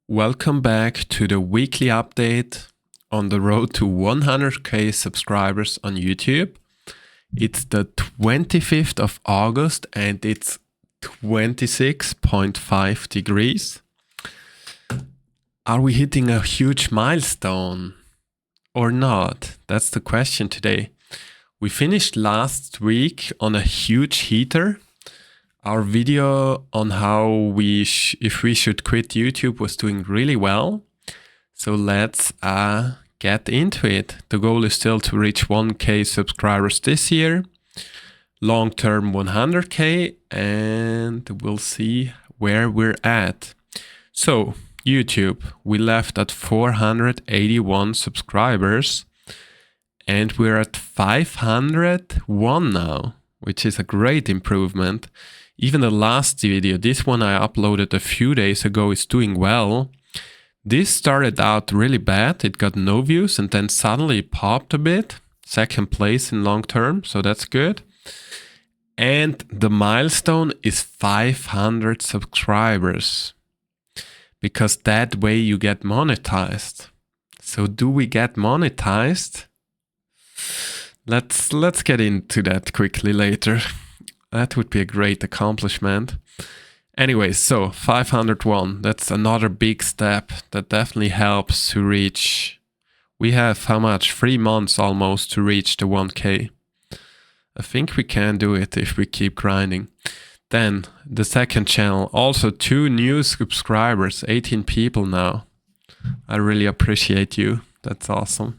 Welcome back to the weekly update on the road to 100k subscribers on YouTube. It's the 25th of August and it's 26.5 degrees. Are we hitting a huge milestone or not? That's the question today. We finished last week on a huge heater. Our video on how if we should quit YouTube was doing really well. So let's get into it. The goal is still to reach 1k subscribers this year. Long term 100k, and we'll see where we're at. So YouTube, we left at 481 subscribers and we're at 501 now, which is a great improvement. Even the last video, this one I uploaded a few days ago, is doing well. This started out really bad. It got no views and then suddenly popped a bit. Second place in long term, so that's good. And the milestone is 500 subscribers, because that way you get monetized. So do we get monetized? Let's get into that quickly later. That would be a great accomplishment. Anyway, so 501, that's another big step that definitely helps to reach. We have how much? 3 months almost to reach the 1k. I think we can do it if we keep grinding. Then the second channel, also 2 new subscribers, 18 people now. I really appreciate you. That's awesome.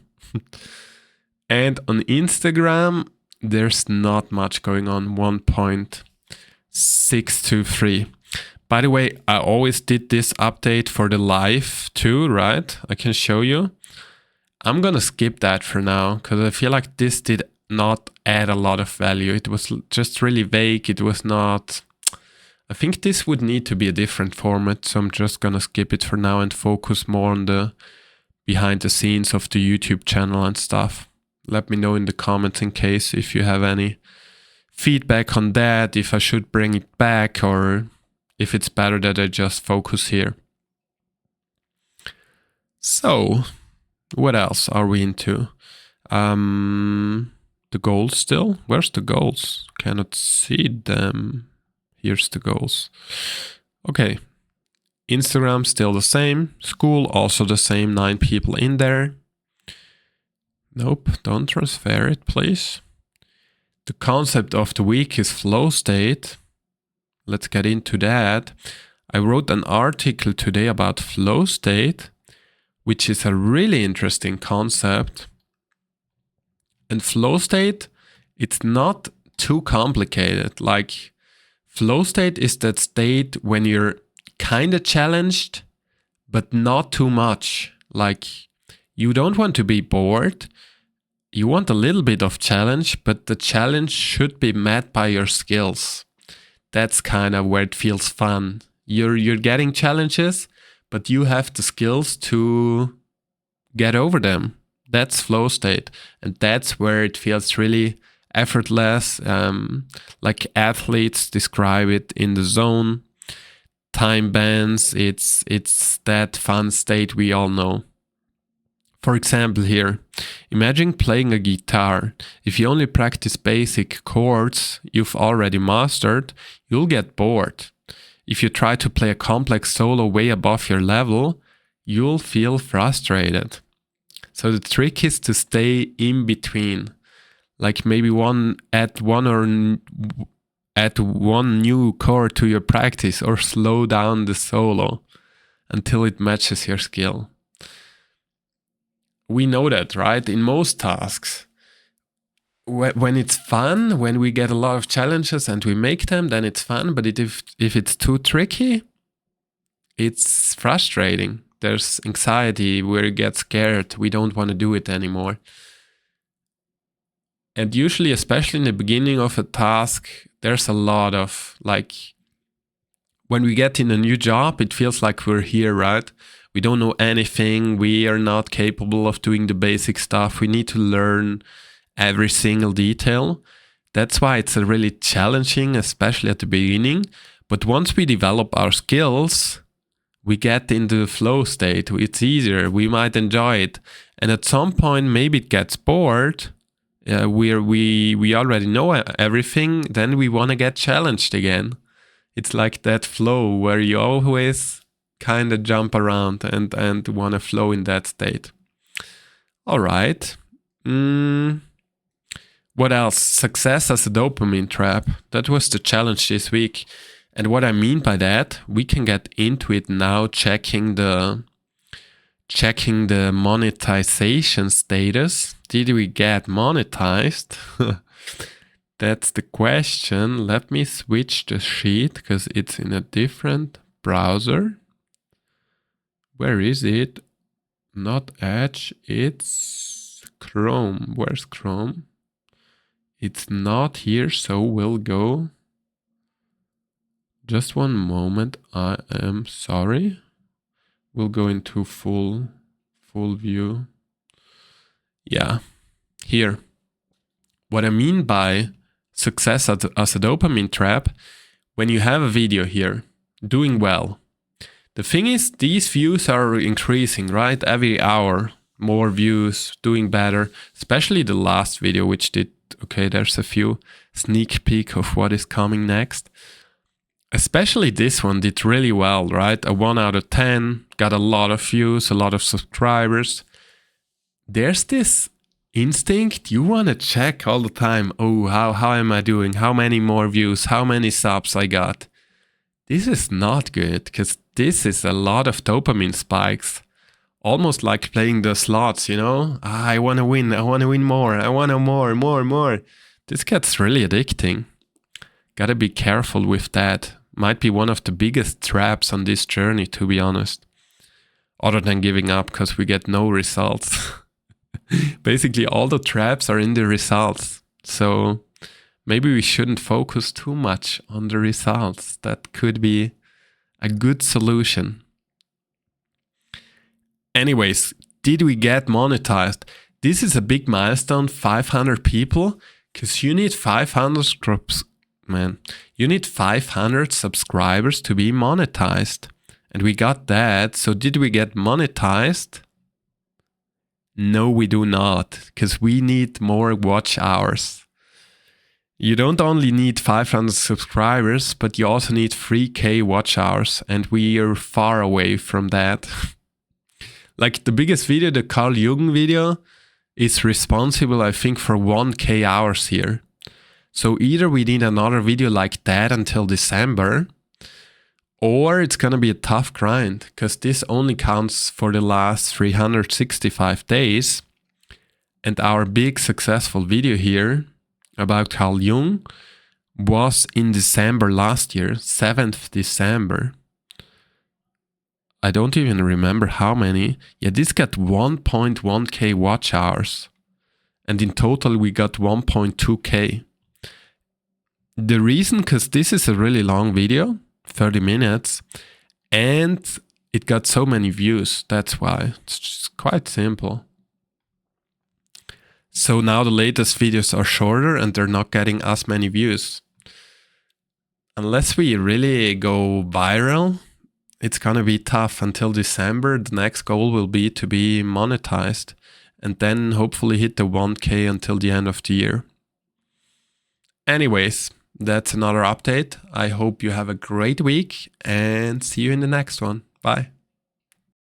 And on Instagram, there's not much going on, 1.623. By the way, I always did this update for the live too, right? I can show you. I'm gonna skip that for now because I feel like this did not add a lot of value. It was just really vague. It was not... I think this would need to be a different format, so I'm just gonna skip it for now and focus more on the behind the scenes of the YouTube channel and stuff. Let me know in the comments in case if you have any feedback on that, if I should bring it back or if it's better that I just focus here. So, what else are we into? The goals still? Where's the goals? Cannot see them. Here's the goals. Okay. Instagram still the same. School also the same, 9 people in there. Nope, don't transfer it, please. The concept of the week is flow state. Let's get into that. I wrote an article today about flow state, which is a really interesting concept. And flow state, it's not too complicated. Like, flow state is that state when you're kind of challenged, but not too much. Like, you don't want to be bored. You want a little bit of challenge, but the challenge should be met by your skills. That's kind of where it feels fun. You're getting challenges, but you have the skills to get over them. That's flow state. And that's where it feels really effortless. Like athletes describe it in the zone. Time bands, it's that fun state we all know. For example here, imagine playing a guitar. If you only practice basic chords you've already mastered, you'll get bored. If you try to play a complex solo way above your level, you'll feel frustrated. So the trick is to stay in between. Like maybe add one new chord to your practice or slow down the solo until it matches your skill. We know that, right? In most tasks, when it's fun, when we get a lot of challenges and we make them, then it's fun. But if it's too tricky, it's frustrating. There's anxiety, we get scared, we don't want to do it anymore. And usually, especially in the beginning of a task, there's a lot of, like, when we get in a new job, it feels like we're here, right? We don't know anything. We are not capable of doing the basic stuff. We need to learn every single detail. That's why it's really challenging, especially at the beginning. But once we develop our skills, we get into the flow state. It's easier. We might enjoy it. And at some point, maybe it gets bored. We already know everything. Then we want to get challenged again. It's like that flow where you always kind of jump around and want to flow in that state. All right. What else? Success as a dopamine trap. That was the challenge this week. And what I mean by that, we can get into it now, checking the monetization status. Did we get monetized? That's the question. Let me switch the sheet because it's in a different browser. Where is it? Not Edge, it's Chrome. Where's Chrome? It's not here, so we'll go. Just one moment, I am sorry. We'll go into full view. Yeah, here. What I mean by success as a dopamine trap, when you have a video here, doing well. The thing is, these views are increasing, right? Every hour, more views, doing better. Especially the last video, which did, okay, there's a few sneak peek of what is coming next. Especially this one did really well, right? A 1 out of 10, got a lot of views, a lot of subscribers. There's this instinct, you want to check all the time. Oh, how am I doing? How many more views? How many subs I got? This is not good, because this is a lot of dopamine spikes. Almost like playing the slots, you know? I want to win more. I want to more. This gets really addicting. Gotta be careful with that. Might be one of the biggest traps on this journey, to be honest. Other than giving up because we get no results. Basically, all the traps are in the results. So maybe we shouldn't focus too much on the results. That could be a good solution. Anyways, did we get monetized? This is a big milestone, 500 people, because you need 500 you need 500 subscribers to be monetized. And we got that. So did we get monetized? No, we do not, because we need more watch hours. You don't only need 500 subscribers, but you also need 3K watch hours. And we are far away from that. Like the biggest video, the Carl Jung video, is responsible, I think, for 1K hours here. So either we need another video like that until December, or it's going to be a tough grind, because this only counts for the last 365 days. And our big successful video here about Carl Jung was in December last year, 7th December. I don't even remember how many. Yeah, this got 1.1K watch hours. And in total, we got 1.2K. The reason, because this is a really long video, 30 minutes, and it got so many views. That's why. It's just quite simple. So now the latest videos are shorter and they're not getting as many views. Unless we really go viral, it's gonna be tough until December. The next goal will be to be monetized and then hopefully hit the 1K until the end of the year. Anyways, that's another update. I hope you have a great week and see you in the next one. Bye.